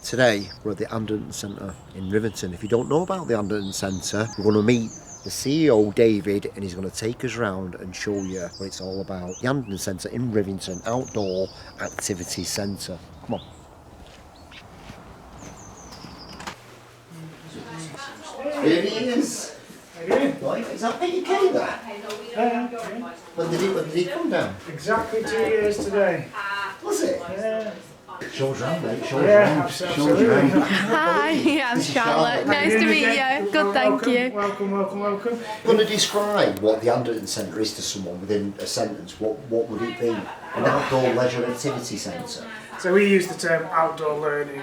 Today we're at the Anderton Centre in Rivington. If you don't know about the Anderton Centre, we're going to meet the CEO David and he's going to take us around and show you what it's all about. The Anderton Centre in Rivington, outdoor activity centre. Come on. Here he is. Right, is that Peter Kay there? When did he come down? Exactly 2 years today. Was it? Yeah. Show us round, mate. Show Yeah, us round. absolutely. Hi, I'm Charlotte. Nice to meet you. Good, thank you. Welcome. Going to describe what the Anderton Centre is to someone within a sentence. What would it be? An outdoor leisure activity centre. So we use the term outdoor learning,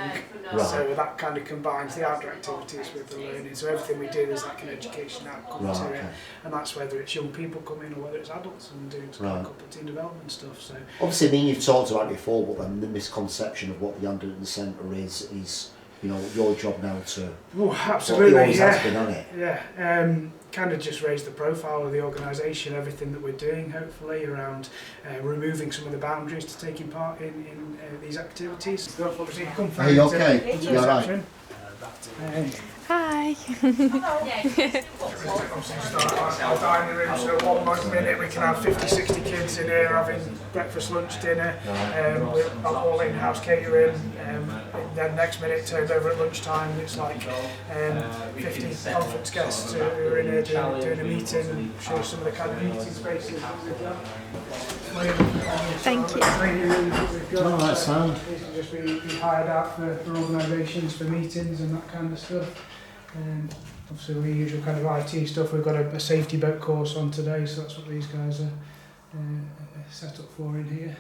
Right. so that kind of combines the outdoor activities with the learning. So everything we do is like an education outcome to it, and that's whether it's young people coming or whether it's adults and doing some kind of couple of team development stuff. So obviously, I mean, you've talked about it before, but then the misconception of what the Anderton Centre is you know, your job now to. Oh, absolutely, what always yeah. has been on it. Yeah, kind of just raise the profile of the organisation, everything that we're doing, hopefully, around removing some of the boundaries to taking part in these activities. Obviously, come Are you okay? into You all right? reception. Hi. Obviously start our dining room, so 1 minute we can have 50, 60 kids in here having breakfast, lunch, dinner, with all in-house catering, then next minute turned over at lunchtime and it's like 50 conference guests who are in here doing a meeting and show some of the kind of meeting spaces that we've got. Thank you. Training rooms that we've got. Oh, that's fine. These can just be hired out for organisations, for meetings and that kind of stuff. Obviously the usual kind of IT stuff, we've got a safety boat course on today, so that's what these guys are set up for in here.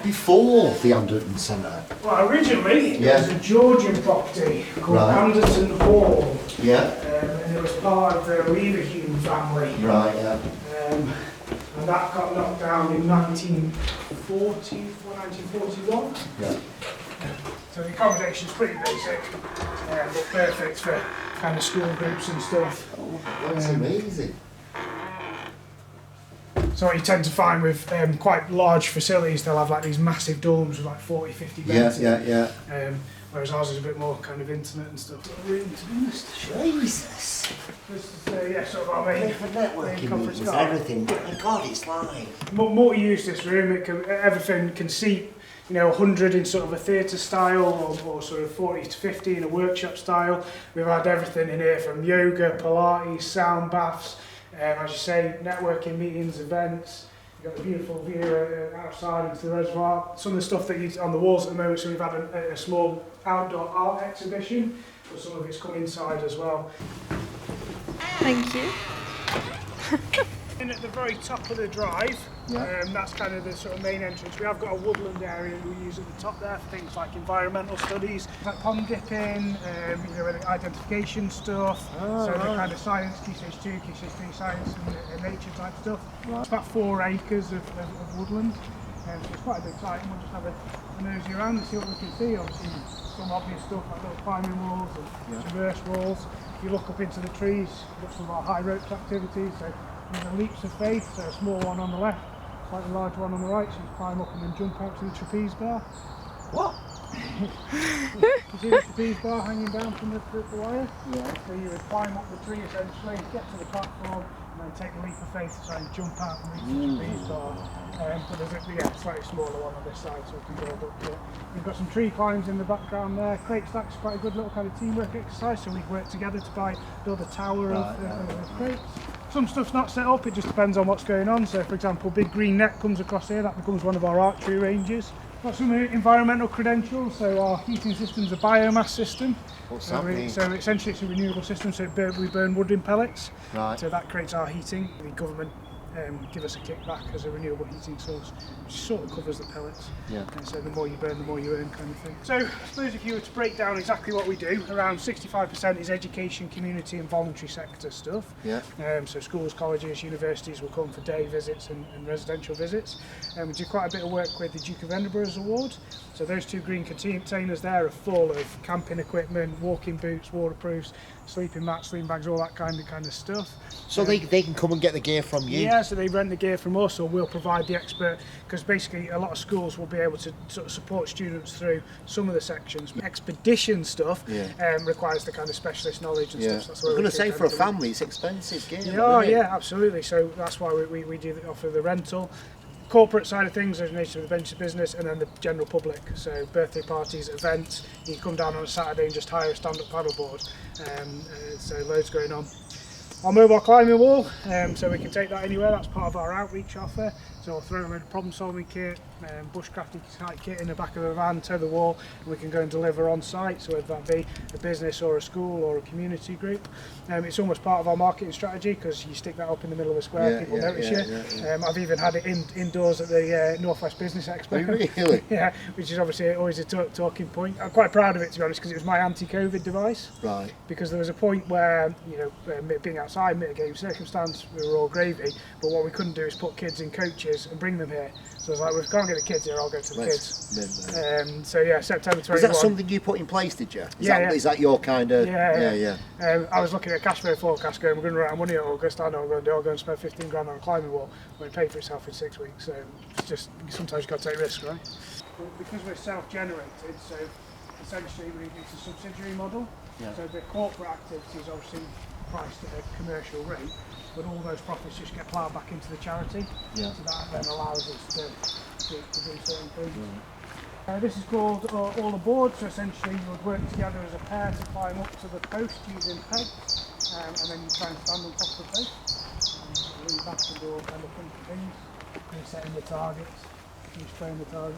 Before the Anderton Centre. Well, originally it was a Georgian property called Anderton Hall, Yeah. and it was part of the Rivington family. Right. Yeah. And that got knocked down in 1940 or 1941. Yeah. So the accommodation's pretty basic, but perfect for kind of school groups and stuff. Oh, that's amazing. So what you tend to find with quite large facilities, they'll have like these massive dorms with like 40, 50 beds. Yeah. Whereas ours is a bit more kind of intimate and stuff. Room, to be honest. Jesus. This is sort of our main For networking conference meetings, garden. everything. My God, it's like. Multi-use this room. Everything can seat, 100 in sort of a theatre style or sort of 40 to 50 in a workshop style. We've had everything in here from yoga, Pilates, sound baths, as you say, networking meetings, events. You've got a beautiful view outside into the reservoir. Some of the stuff that you on the walls at the moment, so we've had a small outdoor art exhibition, but some of it's come inside as well. Thank you. In at the very top of the drive, that's kind of the sort of main entrance. We have got a woodland area that we use at the top there for things like environmental studies, like pond dipping, with identification stuff, the kind of science, Key Stage 2, Key Stage 3 science and nature type stuff. It's about 4 acres of woodland, so it's quite a big site, and we'll just have a nosy around and see what we can see. Obviously some obvious stuff like little climbing walls and traverse walls. If you look up into the trees, we've got some of our high ropes activities. So there's a leaps of faith, so a small one on the left, slightly larger one on the right, so you climb up and then jump out to the trapeze bar. What? You see the trapeze bar hanging down from the wire? Yeah. So you would climb up the tree essentially, get to the platform, and then take a leap of faith to try and jump out and reach the trapeze bar. But there's a slightly smaller one on this side, so we can build up to it. We've got some tree climbs in the background there. Crate stack's quite a good little kind of teamwork exercise, so we've worked together to build a tower of crates. Some stuff's not set up, it just depends on what's going on. So for example, big green net comes across here, that becomes one of our archery ranges. Got some environmental credentials, so our heating system's a biomass system. What's that mean? So essentially it's a renewable system, so we burn wood in pellets. Right. So that creates our heating. The government give us a kickback as a renewable heating source, which sort of covers the pellets. Yeah. And so the more you burn, the more you earn, kind of thing. So I suppose if you were to break down exactly what we do, around 65% is education, community and voluntary sector stuff. Yeah. So schools, colleges, universities will come for day visits and residential visits. We do quite a bit of work with the Duke of Edinburgh's award. So those 2 green containers there are full of camping equipment, walking boots, waterproofs, sleeping mats, sleeping bags, all that kind of stuff. So they can come and get the gear from you? Yeah, so they rent the gear from us, or we'll provide the expert, because basically a lot of schools will be able to sort of support students through some of the sections. Expedition stuff requires the kind of specialist knowledge and stuff. So that's I was going to say, for a do family, it's expensive gear. yeah, absolutely. So that's why we do offer the rental. Corporate side of things, there's nature of the venture business, and then the general public. So birthday parties, events, you can come down on a Saturday and just hire a stand-up paddleboard. So loads going on. Our mobile climbing wall, so we can take that anywhere. That's part of our outreach offer. So we'll throw in a problem-solving kit, bushcrafting kit in the back of the van, tow the wall, and we can go and deliver on site. So whether that be a business or a school or a community group, it's almost part of our marketing strategy, because you stick that up in the middle of the square, people notice you. I've even had it indoors at the Northwest Business Expo. Really? Yeah, which is obviously always a talking point. I'm quite proud of it, to be honest, because it was my anti-COVID device. Right. Because there was a point where, being outside, mitigating circumstance, we were all gravy, but what we couldn't do is put kids in coaches and bring them here. So I was like, well, if we can't get the kids here, I'll go to the kids. So yeah, September 21. Was that something you put in place, did you? Is that your kind of... Yeah. I was looking at a cash flow forecast going, we're going to run out of money in August, I know what we're going to do, I'll go and spend 15 grand on a climbing wall, when it paid for itself in 6 weeks. So it's just, sometimes you've got to take risks, right? But because we're self-generated, so essentially it's a subsidiary model. So the corporate activities obviously priced at a commercial rate, but all those profits just get ploughed back into the charity. So that then allows us to do certain things. This is called all aboard. So essentially you would work together as a pair to climb up to the post using pegs, and then you try and stand on top of the post, and lean back and do all kind of funky things. You're setting the targets, you're spraying the target.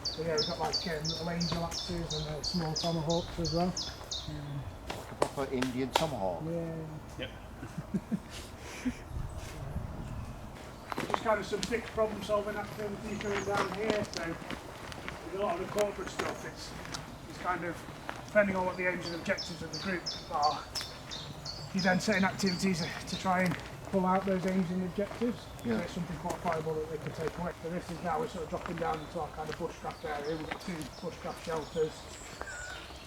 So yeah, we've got like little angel axes and small tomahawks as well. A proper Indian tomahawk. Yeah. Just kind of some fixed problem solving activities going down here. So with a lot of the corporate stuff, it's kind of depending on what the aims and objectives of the group are. You then set in activities to try and pull out those aims and objectives. So it's something quantifiable that they can take away. So this is now we're sort of dropping down into our kind of bushcraft area. We've got 2 bushcraft shelters.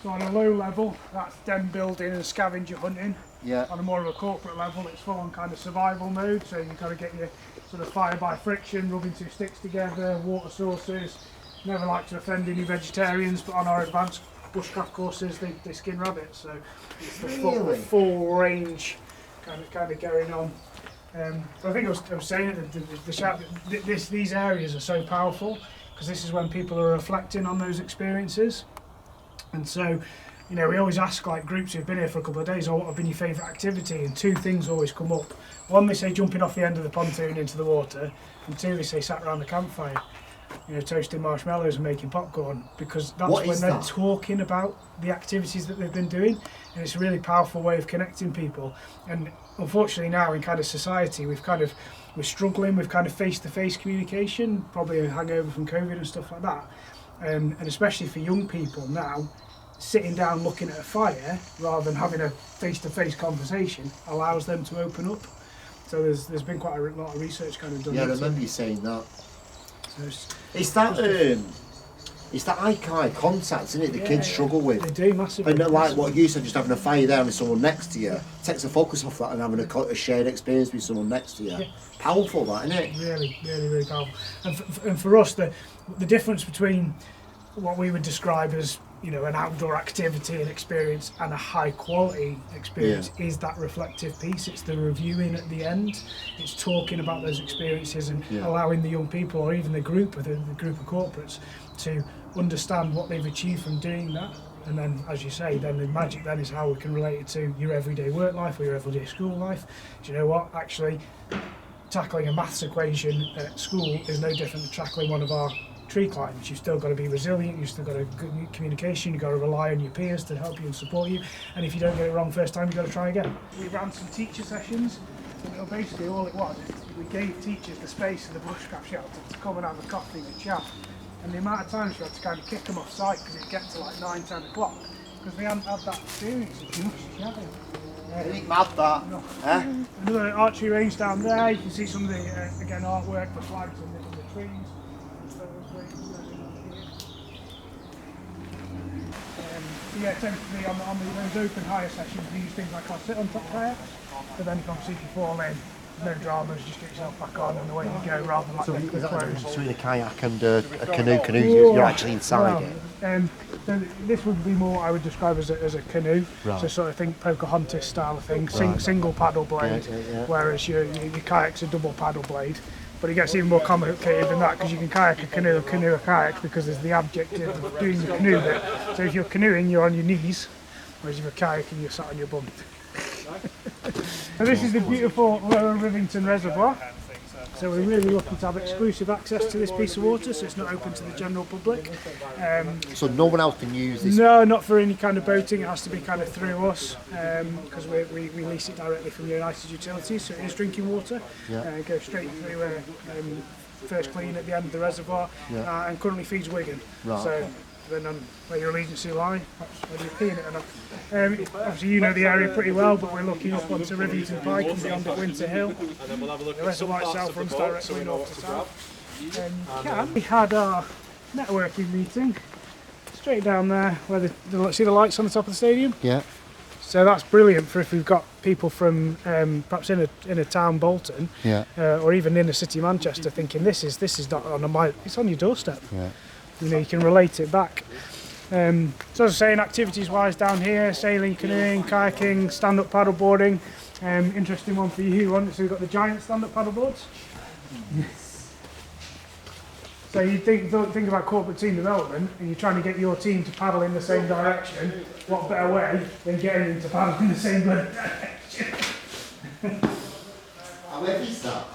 So on a low level, that's den building and scavenger hunting. On a more of a corporate level, it's full on kind of survival mode. So you've got to get your sort of fire by friction, rubbing 2 sticks together, water sources. Never like to offend any vegetarians, but on our advanced bushcraft courses, they skin rabbits. So it's the full range kind of going on. But I think I was saying that these areas are so powerful, because this is when people are reflecting on those experiences. And so, we always ask like groups who've been here for a couple of days, what have been your favourite activity? And 2 things always come up. One, they say jumping off the end of the pontoon into the water, and 2, they say sat around the campfire, toasting marshmallows and making popcorn, because that's when they're talking about the activities that they've been doing, and it's a really powerful way of connecting people. And unfortunately now in kind of society, we're struggling with kind of face-to-face communication, probably a hangover from COVID and stuff like that. And especially for young people now, sitting down looking at a fire rather than having a face-to-face conversation allows them to open up. So there's been quite a lot of research kind of done. Yeah, I remember you saying that. So it's that eye-to-eye contact, isn't it? The kids struggle with. They do massively. And like what you said, just having a fire there with someone next to you takes the focus off that, and having a shared experience with someone next to you. Powerful, that, isn't it? Really, really, really powerful. And for us, the difference between what we would describe as an outdoor activity and experience and a high quality experience is that reflective piece. It's the reviewing at the end. It's talking about those experiences and allowing the young people, or even the group of corporates, to understand what they've achieved from doing that. And then, as you say, then the magic then is how we can relate it to your everyday work life or your everyday school life. Do you know what? Actually, tackling a maths equation at school is no different than tackling one of our tree climbs. You've still got to be resilient, you've still got to good communication, you've got to rely on your peers to help you and support you, and if you don't get it wrong first time, you've got to try again. We ran some teacher sessions, and basically all it was, we gave teachers the space in the bushcraft shelter to come and have a coffee and chat, and the amount of times we had to kind of kick them off site because it'd get to like 9-10 o'clock, because they hadn't had that experience of just chatting. Ain't mad that. No. Another archery range down there, you can see some of the, again, artwork, the flags and the trees. yeah, tends to be on those open hire sessions, we use things like our sit-on-top kayak, but then obviously if you fall in, no dramas, just get yourself back on and away you go, rather than like So the is that the clothes. difference between a kayak and a canoe? You're actually inside it. So this would be more, I would describe as a canoe. Right. So sort of think Pocahontas style of thing, Right. single paddle blade, whereas your kayak's a double paddle blade. But it gets even more complicated than that because you can kayak a canoe a kayak because there's the objective of doing the canoe bit. So if you're canoeing, you're on your knees, whereas if you're kayaking, you're sat on your bum. So this is the beautiful Lower Rivington Reservoir. So we're really lucky to have exclusive access to this piece of water, so it's not open to the general public. So no one else can use this? No, not for any kind of boating, it has to be kind of through us, because we lease it directly from United Utilities, so it is drinking water. It goes straight through first clean at the end of the reservoir, and currently feeds Wigan. Right. So then on where your allegiance lie, perhaps whether you're peeing it or not. Obviously you know the area pretty well, but we're looking up onto Rivington Pike and beyond at Winter Hill. The reservoir itself runs directly north to south. We had our networking meeting straight down there where see the lights on the top of the stadium? Yeah. So that's brilliant for if we've got people from perhaps in a town, Bolton, or even in a city, Manchester, thinking this is not on it's on your doorstep. Yeah. You know, you can relate it back. So as I was saying, activities-wise down here, sailing, canoeing, kayaking, stand-up paddleboarding. Interesting one for you, so we've got the giant stand-up paddleboards. So you think about corporate team development, and you're trying to get your team to paddle in the same direction. What better way than getting them to paddle in the same direction? How heavy is that?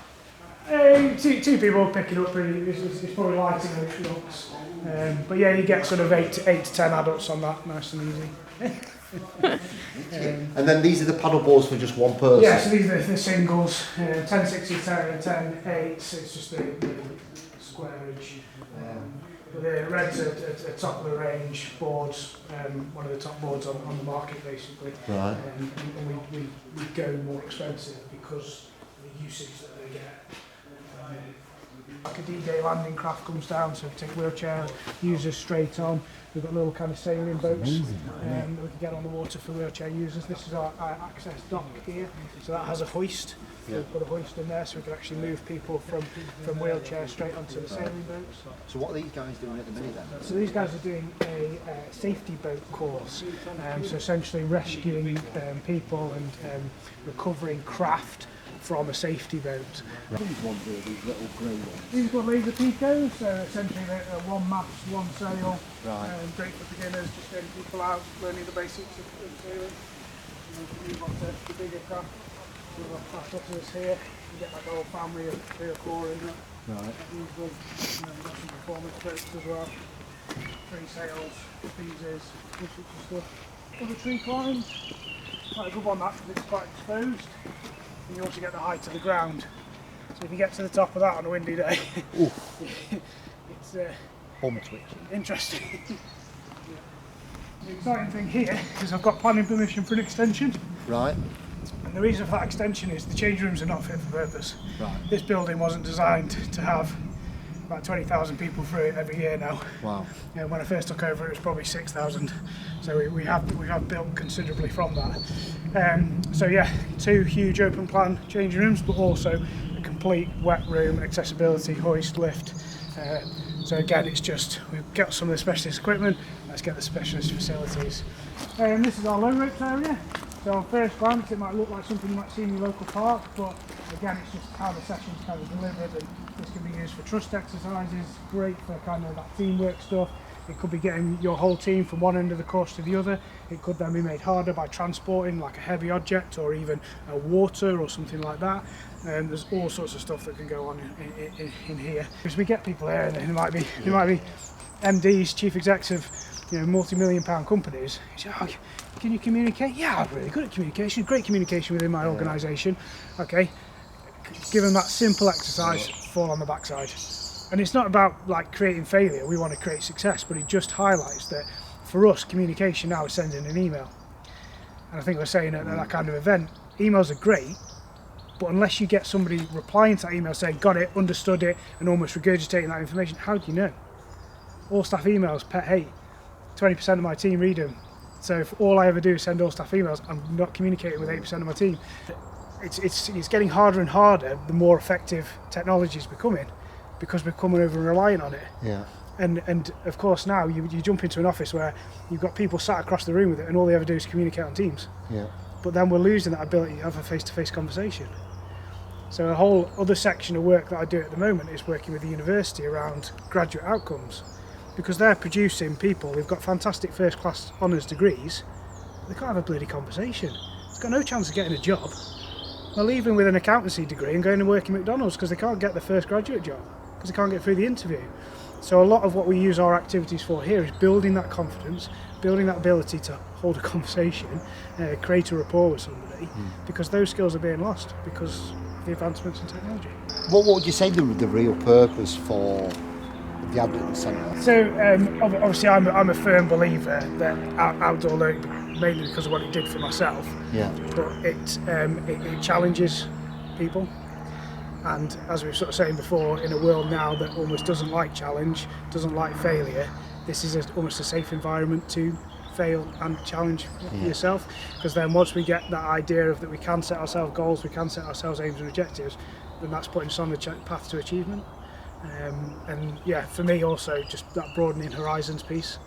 Two people picking up it's probably lighter than it looks. But yeah, you get sort of 8 to 10 adults on that, nice and easy. And then these are the paddle boards for just one person? Yeah, so these are the singles, 10, 60, 10 and 10, 8, it's just the squareage. The reds are top of the range boards, one of the top boards on the market basically. Right. And we go more expensive because of the usage that they get. Like a D-Day landing craft comes down, so we take wheelchair users straight on. We've got little kind of sailing boats that we can get on the water for wheelchair users. This is our access dock here, so that has a hoist. So we've put a hoist in there so we can actually move people from wheelchair straight onto the sailing boats. So what are these guys doing at the minute then? So these guys are doing a safety boat course, so essentially rescuing people and recovering craft from a safety boat. These ones here, these little grey ones. These are laser picos, so essentially they're one mast, one sail, great for beginners, just getting people out, learning the basics of sailing. And then we move on to the bigger craft. We've got flat here, you get like the whole family of 3 or 4 in it. Right. These ones, and then we've got some performance boats as well. 3 sails, pieces, all sorts of stuff. Other tree climbs, quite a good one that because it's quite exposed. And you also get the height of the ground. So if you get to the top of that on a windy day, it's interesting. The exciting thing here is I've got planning permission for an extension. Right. And the reason for that extension is the change rooms are not fit for purpose. Right. This building wasn't designed to have about 20,000 people through it every year now. Wow. When I first took over, it was probably 6,000. So we have built considerably from that. So yeah, 2 huge open plan changing rooms, but also a complete wet room, accessibility, hoist, lift. So again, it's just we've got some of the specialist equipment. Let's get the specialist facilities. This is our low ropes area. So on first glance, it might look like something you might see in your local park, but again, it's just how the session's kind of delivered, and this can be used for trust exercises, great for kind of that teamwork stuff. It could be getting your whole team from one end of the course to the other. It could then be made harder by transporting like a heavy object or even water or something like that. There's all sorts of stuff that can go on in here. Because we get people here, and there might be MDs, chief execs of multi-million-pound companies. You say, oh, can you communicate? Yeah, I'm really good at communication. Great communication within my organisation. Okay, give them that simple exercise. Fall on the backside. And it's not about like creating failure. We want to create success, but it just highlights that for us, communication now is sending an email. And I think we're saying at that kind of event, emails are great, but unless you get somebody replying to that email saying, got it, understood it, and almost regurgitating that information, how do you know? All staff emails, pet hate. 20% of my team read them. So if all I ever do is send all staff emails, I'm not communicating with 8% of my team. It's getting harder and harder the more effective technology is becoming, because we're becoming over reliant on it. Yeah. And of course now you jump into an office where you've got people sat across the room with it, and all they ever do is communicate on Teams. Yeah. But then we're losing that ability to have a face-to-face conversation. So a whole other section of work that I do at the moment is working with the university around graduate outcomes, because they're producing people who've got fantastic first-class honours degrees, but they can't have a bloody conversation. They've got no chance of getting a job. They're leaving with an accountancy degree and going and working at McDonald's because they can't get the first graduate job, because they can't get through the interview. So a lot of what we use our activities for here is building that confidence, building that ability to hold a conversation, create a rapport with somebody, because those skills are being lost because of the advancements in technology. What would you say the real purpose for the Anderton Centre? So obviously I'm a firm believer that outdoor learning, mainly because of what it did for myself, but it challenges people. And as we were sort of saying before, in a world now that almost doesn't like challenge, doesn't like failure, this is almost a safe environment to fail and challenge yourself. Because then once we get that idea of that we can set ourselves goals, we can set ourselves aims and objectives, then that's putting us on the path to achievement. And yeah, for me also, just that broadening horizons piece.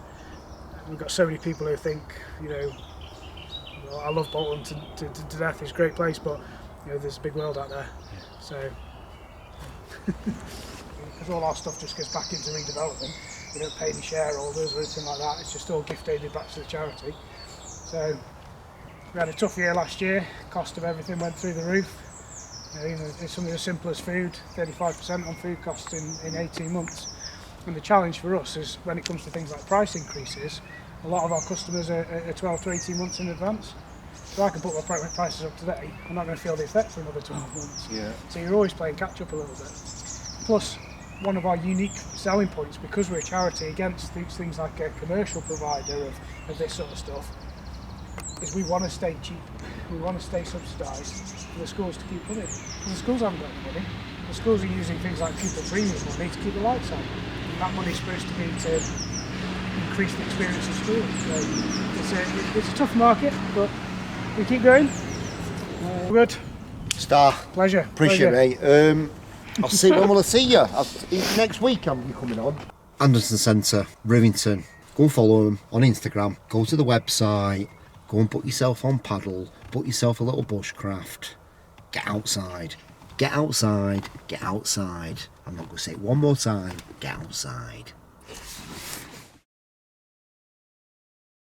We've got so many people who think, I love Bolton to death, it's a great place, but there's a big world out there. So, because all our stuff just goes back into redevelopment, we don't pay any shareholders or anything like that, it's just all gift aided back to the charity. So, we had a tough year last year, cost of everything went through the roof. Even something as simple as food, 35% on food costs in 18 months. And the challenge for us is when it comes to things like price increases, a lot of our customers are 12 to 18 months in advance. So I can put my prices up today, I'm not going to feel the effect for another 12 months. Yeah. So you're always playing catch up a little bit. Plus, one of our unique selling points, because we're a charity against things like a commercial provider of this sort of stuff, is we want to stay cheap, we want to stay subsidised for the schools to keep running. Because the schools haven't got any money. The schools are using things like pupil premium money to keep the lights on. And that money's supposed to be to increase the experience of schools. So it's a tough market, but we keep going. Good. Star. Pleasure. Appreciate it, mate. I'll see when will I see you? Next week you coming on. Anderton Centre, Rivington. Go and follow them on Instagram. Go to the website. Go and put yourself on paddle. Put yourself a little bushcraft. Get outside. Get outside. Get outside. I'm not going to say it one more time. Get outside.